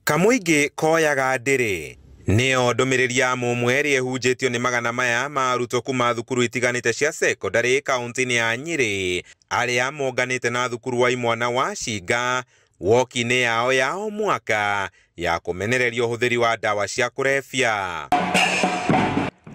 Kamuingi koyaga ndiri nio ndumiriri ya mumweri ehunjitio ni magana maya ma arutwo kuma thukuru itiganite cia secondary kaunti-ini ya Nyeri aria monganite na thukuru wa imwana wa Shinga woki-ini yao ya o mwaka ya kumenereria uhuthiri wa dawa cia kurebia.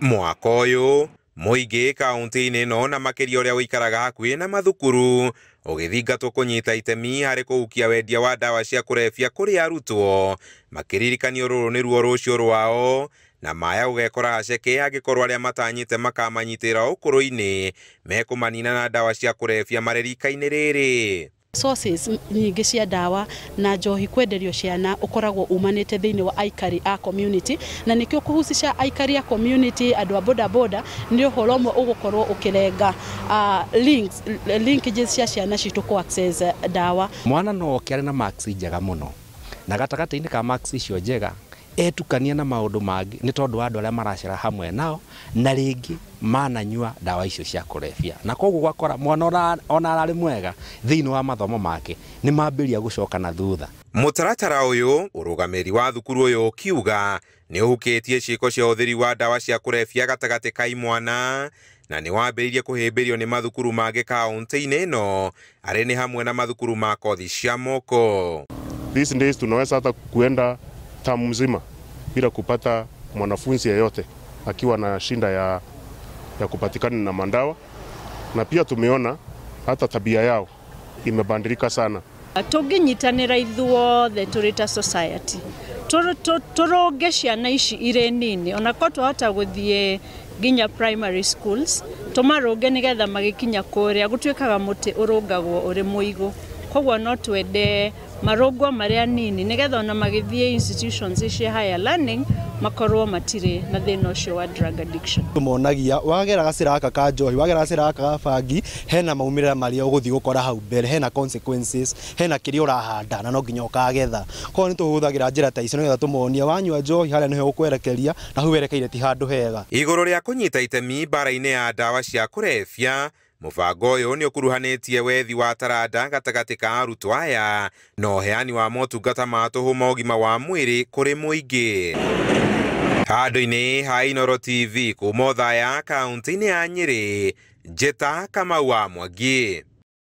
Mwaka uyu muingi kaunti-ini no na makiria uria uikaraga hakuhi na mathukuru ugithingatwo kunyita itemi hari kuukia wendia wa dawa cia kurebia kuri arutwo makiririkanio ruru ni ruo rucio rwao na maya ugekora haceke angikorwo aria matanyite makamanyitira ukuru-ini mekumanina na dawa cia kurebia marerika-ini riri. Sources nyingi cia dawa na njohi kwenderio ciana ukoragwo umanite thiini wa aikari a community na nikio kuhusica aikari a community andu a boda boda ni uhoro mwe ugukorwo ukirenga linkages cia ciana citu ku access dawa. Mwana no okiare na marks njega muno na gatagati-ini ka marks icio njega etukania na maundu mangi ni tondu wa andu aria maracera hamwe nao na ringi mananyua dawa icio cia kurebia na koguo gwakora mwana ona arari mwega thiini wa mathomo make ni mambiria gucoka na thutha. Mutaratara uyu urugamiri wa thukuru uyu ukiuga ni uhukitie ciiko cia uthiri wa dawa cia kurebia gatagati ka imwana na ni wambiririe kuhimbirio ni mathukuru mangi kaunti-ini ino ari ni hamwe na mathukuru ma kothi cia moko. These days tunaweza hata kuenda tamu mzima bila kupata mwanafunzi yeyote akiwa na shinda ya kupatikana na mandawa, na pia tumeona hata tabia yao imebadilika sana. Tuginyitanira ithuothe turi ta society turoge ciana ici ire nini ona ko twahota guthie ginya primary schools tumaroge nigetha magikinya kuria gutwikaga muti urungagwo uri muigu koguo no twende marungwa maria nini nigetha ona magithie institutions cia higher learning makorwo matire na thina ucio wa drug addiction. Tumonagia wagera gacira aka ka njohi wagera gacira aka ga bangi hena maumirira maria uguthi gukora hau mbere hena consequences hena kiria urahanda na no nginya ukagetha ko ni tuhuthagira njira ta icio nigetha tumonia wanyua njohi haria niho ukwerekeria na hu werekeire ti handu hega. Iguru ria kunyita itemi bara-ini ya dawa cia kurebia mubango uyu ni ukuruhanitie wethi wa taranda gatagati ka arutwo aya no heani wa motungata ma tuhuma ugima wa mwiri kuri muingi. Handu-ini ha Inooro TV kuma Othaya kaunti-ini ya Nyeri, Njeta Kamau wa Mwangi.